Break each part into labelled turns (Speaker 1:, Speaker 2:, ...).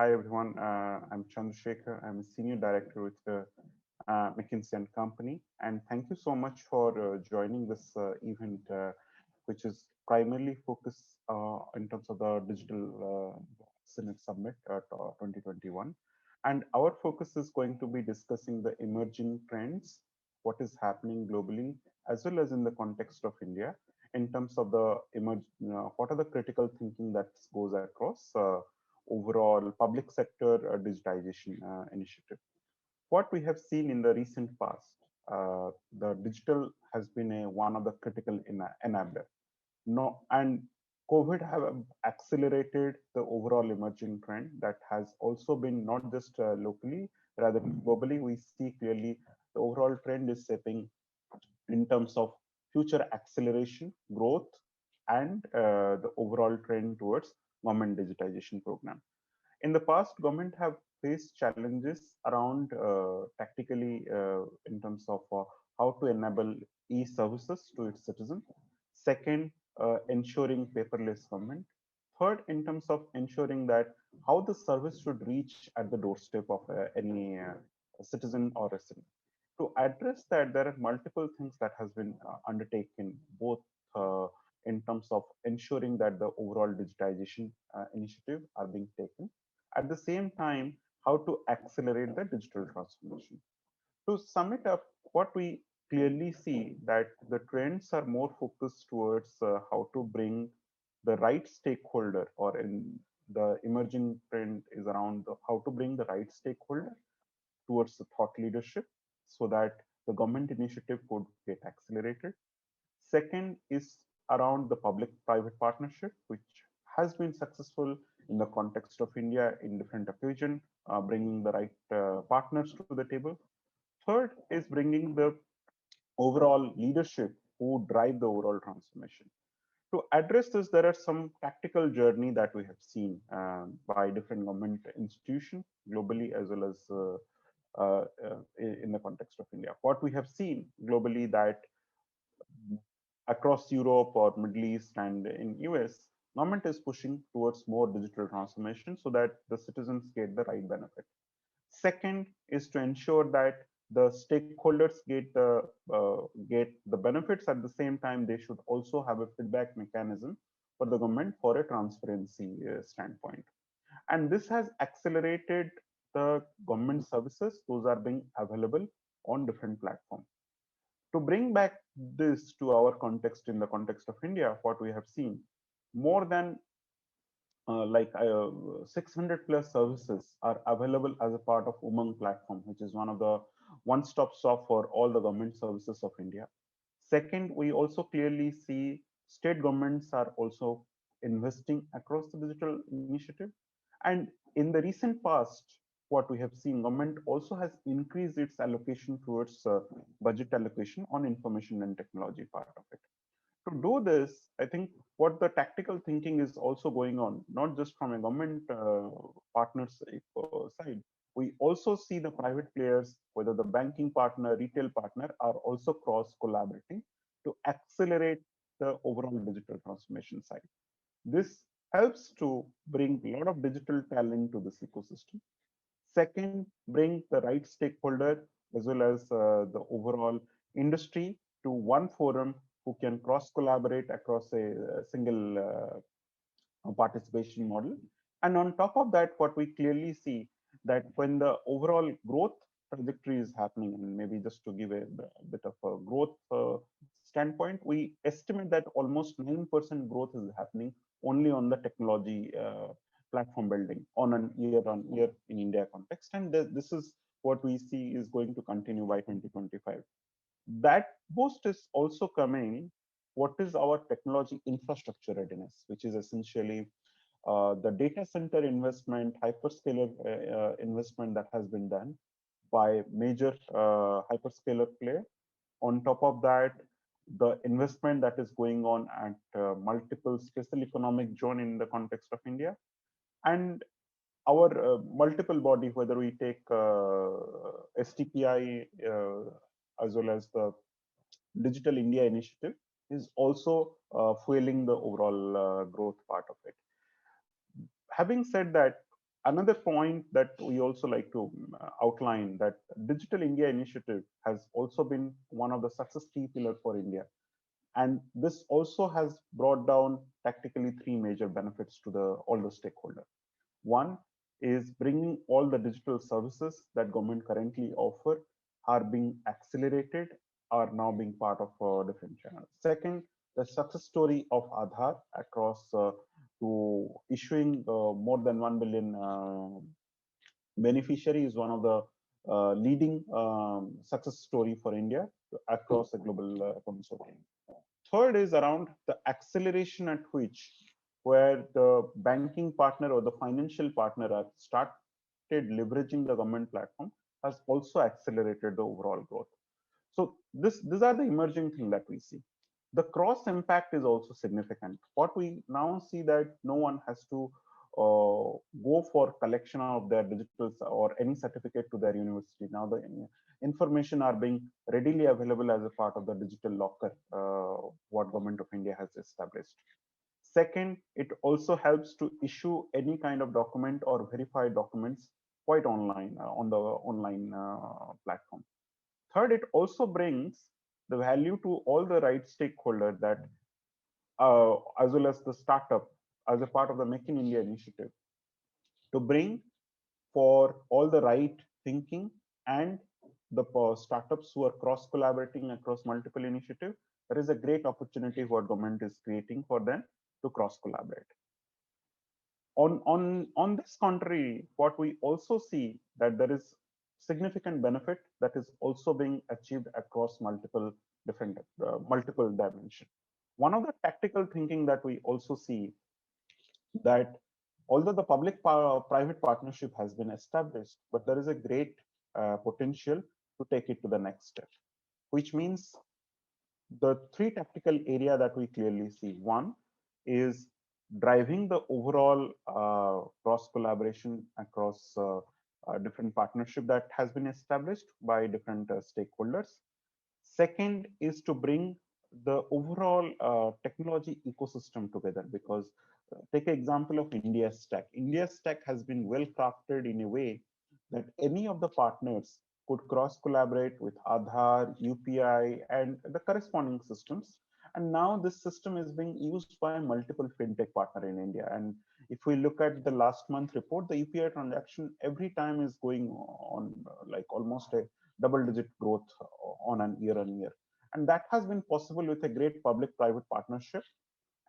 Speaker 1: Hi everyone, I'm Chandrasekhar. I'm a senior director with McKinsey&Company, and thank you so much for joining this event, which is primarily focused in terms of the Digital Senate Summit at 2021. And our focus is going to be discussing the emerging trends, what is happening globally, as well as in the context of India, in terms of what are the critical thinking that goes across overall public sector digitization initiative. What we have seen in the recent past, the digital has been one of the critical enabler. No, and COVID have accelerated the overall emerging trend that has also been not just locally, rather globally. We see clearly the overall trend is shaping in terms of future acceleration, growth, and the overall trend towards government digitization program. In the past, government have faced challenges around tactically in terms of how to enable e-services to its citizens. Second, ensuring paperless government. Third, in terms of ensuring that how the service should reach at the doorstep of any citizen or resident. To address that, there are multiple things that has been undertaken, both in terms of ensuring that the overall digitization initiative are being taken. At the same time, how to accelerate the digital transformation. To sum it up, what we clearly see that the trends are more focused towards how to bring the right stakeholder, or in the emerging trend is around how to bring the right stakeholder towards the thought leadership so that the government initiative could get accelerated. Second is around the public-private partnership, which has been successful in the context of India in different occasions, bringing the right partners to the table. Third is bringing the overall leadership who drive the overall transformation. To address this, there are some tactical journey that we have seen by different government institutions globally as well as in the context of India. What we have seen globally that across Europe or Middle East and in US, government is pushing towards more digital transformation so that the citizens get the right benefit. Second is to ensure that the stakeholders get the benefits. At the same time, they should also have a feedback mechanism for the government for a transparency standpoint. And this has accelerated the government services. Those are being available on different platforms. To bring back this to our context, in the context of India, what we have seen, more than 600 plus services are available as a part of Umang platform, which is one of the one-stop shop for all the government services of India. Second, we also clearly see state governments are also investing across the digital initiative. And in the recent past, what we have seen, government also has increased its allocation towards budget allocation on information and technology part of it. To do this, I think what the tactical thinking is also going on, not just from a government partners side, we also see the private players, whether the banking partner, retail partner, are also cross collaborating to accelerate the overall digital transformation side. This helps to bring a lot of digital talent to this ecosystem. Second, bring the right stakeholder as well as the overall industry to one forum who can cross collaborate across a single participation model. And on top of that, what we clearly see that when the overall growth trajectory is happening, and maybe just to give a bit of a growth standpoint, we estimate that almost 9% growth is happening only on the technology platform building on a year-on-year in India context. And this is what we see is going to continue by 2025. That boost is also coming. What is our technology infrastructure readiness, which is essentially the data center investment, hyperscaler investment that has been done by major hyperscaler player. On top of that, the investment that is going on at multiple special economic zone in the context of India, and our multiple body, whether we take STPI as well as the Digital India initiative, is also fueling the overall growth part of it. Having said that, another point that we also like to outline that Digital India initiative has also been one of the success key pillar for India. And this also has brought down tactically three major benefits to all the stakeholders. One is bringing all the digital services that government currently offer are being accelerated, are now being part of different channels. Second, the success story of Aadhaar across to issuing more than 1 billion beneficiary is one of the leading success story for India across the global consortium. Third is around the acceleration at which where the banking partner or the financial partner have started leveraging the government platform has also accelerated the overall growth. So these are the emerging things that we see. The cross impact is also significant. What we now see that no one has to go for collection of their digital or any certificate to their university. Now the information are being readily available as a part of the digital locker, what Government of India has established. Second, it also helps to issue any kind of document or verify documents quite online on the online platform. Third, it also brings the value to all the right stakeholders that, as well as the startup, as a part of the Make in India initiative, to bring for all the right thinking and the startups who are cross collaborating across multiple initiatives. There is a great opportunity what government is creating for them to cross collaborate. On this contrary, what we also see that there is significant benefit that is also being achieved across multiple different multiple dimensions. One of the tactical thinking that we also see that although the public private partnership has been established, but there is a great potential to take it to the next step, which means the three tactical area that we clearly see. One is driving the overall cross collaboration across different partnership that has been established by different stakeholders. Second is to bring the overall technology ecosystem together, because take an example of India Stack. India Stack has been well crafted in a way that any of the partners could cross collaborate with Aadhaar, UPI, and the corresponding systems. And now this system is being used by multiple fintech partner in India. And if we look at the last month report, the UPI transaction every time is going on like almost a double-digit growth on an year-on-year. And that has been possible with a great public-private partnership,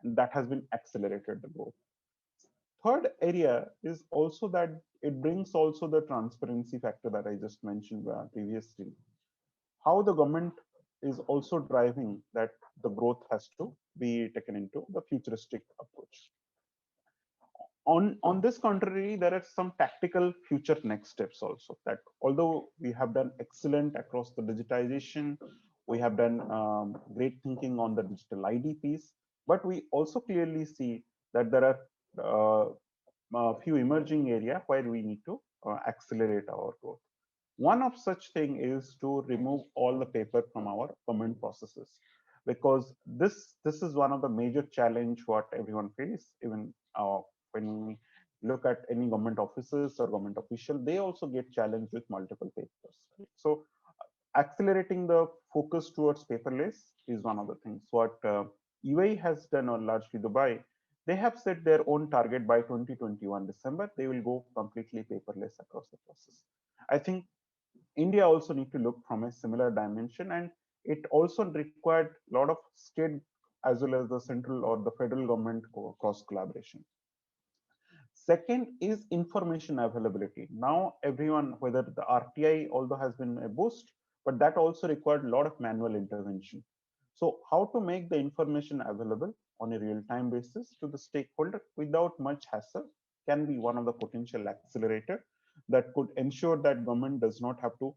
Speaker 1: and that has been accelerated the growth. Third area is also that it brings also the transparency factor that I just mentioned previously. How the government is also driving that the growth has to be taken into the futuristic approach. On this contrary, there are some tactical future next steps also, that although we have done excellent across the digitization, we have done great thinking on the digital ID piece, but we also clearly see that there are a few emerging area where we need to accelerate our growth. One of such thing is to remove all the paper from our government processes, because this is one of the major challenge what everyone faces. Even when we look at any government offices or government official, they also get challenged with multiple papers. Right? So accelerating the focus towards paperless is one of the things. What UAE has done, or largely Dubai, they have set their own target by 2021 December. They will go completely paperless across the process. I think India also need to look from a similar dimension, and it also required a lot of state as well as the central or the federal government cross collaboration. Second is information availability. Now everyone, whether the RTI although has been a boost, but that also required a lot of manual intervention. So how to make the information available on a real-time basis to the stakeholder without much hassle can be one of the potential accelerator that could ensure that government does not have to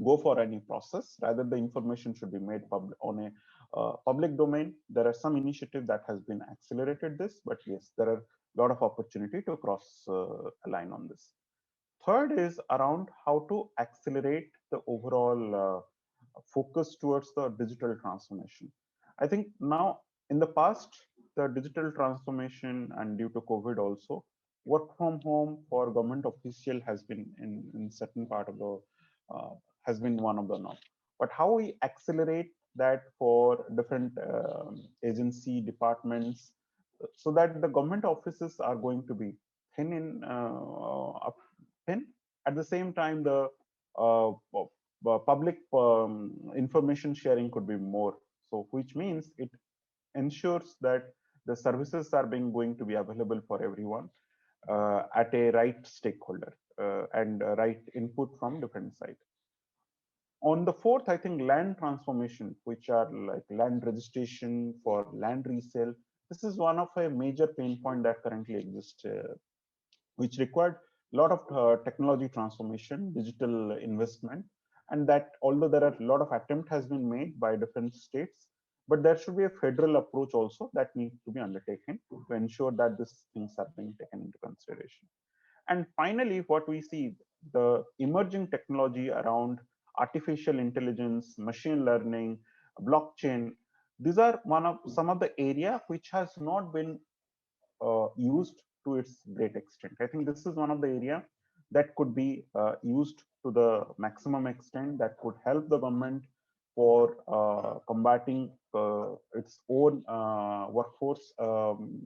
Speaker 1: go for any process. Rather, the information should be made public on a public domain. There are some initiative that has been accelerated this, but yes, there are a lot of opportunity to cross align on this. Third is around how to accelerate the overall focus towards the digital transformation. I think now in the past, the digital transformation and due to COVID also, work from home for government official has been in certain part of the uh, has been one of the norm. But how we accelerate that for different agency departments so that the government offices are going to be thin in thin. At the same time, the public information sharing could be more. So, which means it ensures that the services are being going to be available for everyone at a right stakeholder and right input from different sides. On the fourth, I think land transformation, which are like land registration for land resale. This is one of a major pain point that currently exists, which required a lot of technology transformation, digital investment, and that although there are a lot of attempt has been made by different states, but there should be a federal approach also that needs to be undertaken to ensure that these things are being taken into consideration. And finally, what we see, the emerging technology around artificial intelligence, machine learning, blockchain, these are one of some of the area which has not been used to its great extent. I think this is one of the area that could be used to the maximum extent that could help the government for combating its own workforce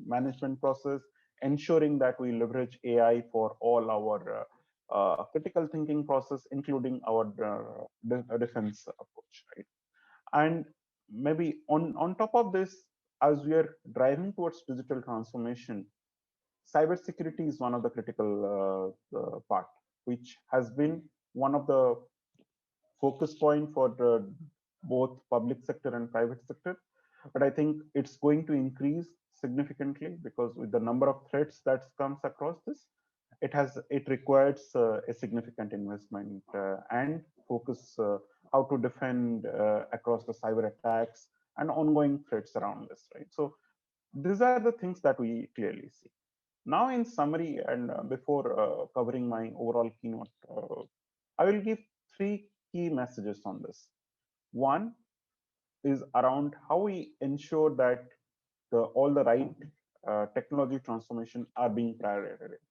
Speaker 1: management process, ensuring that we leverage AI for all our critical thinking process, including our defense approach, right? And maybe on top of this, as we are driving towards digital transformation, cybersecurity is one of the critical part, which has been one of the focus point for both public sector and private sector. But I think it's going to increase significantly because with the number of threats that comes across this, it requires a significant investment and focus how to defend across the cyber attacks and ongoing threats around this, right? So these are the things that we clearly see. Now, in summary, and before covering my overall keynote, I will give three key messages on this. One is around how we ensure that all the right technology transformation are being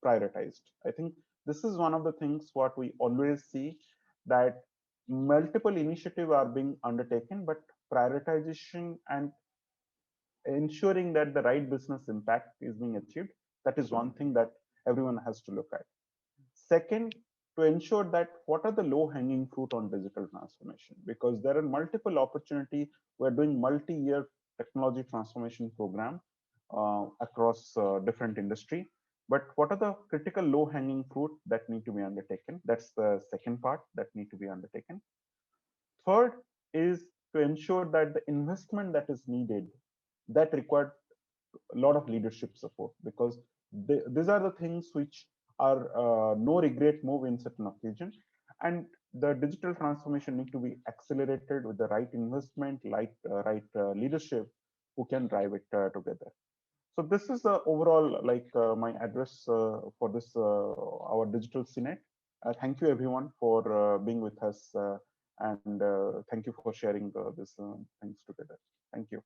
Speaker 1: prioritized. I think this is one of the things what we always see, that multiple initiatives are being undertaken, but prioritization and ensuring that the right business impact is being achieved, that is one thing that everyone has to look at. Second, to ensure that what are the low hanging fruit on digital transformation, because there are multiple opportunity. We're doing multi-year technology transformation program across different industry, but what are the critical low hanging fruit that need to be undertaken? That's the second part that need to be undertaken. Third is to ensure that the investment that is needed, that required a lot of leadership support, because these are the things which are no regret move in certain occasion, and the digital transformation need to be accelerated with the right investment, right leadership who can drive it together. So this is the overall my address for this our digital Senate. Thank you everyone for being with us, and thank you for sharing this things together. Thank you.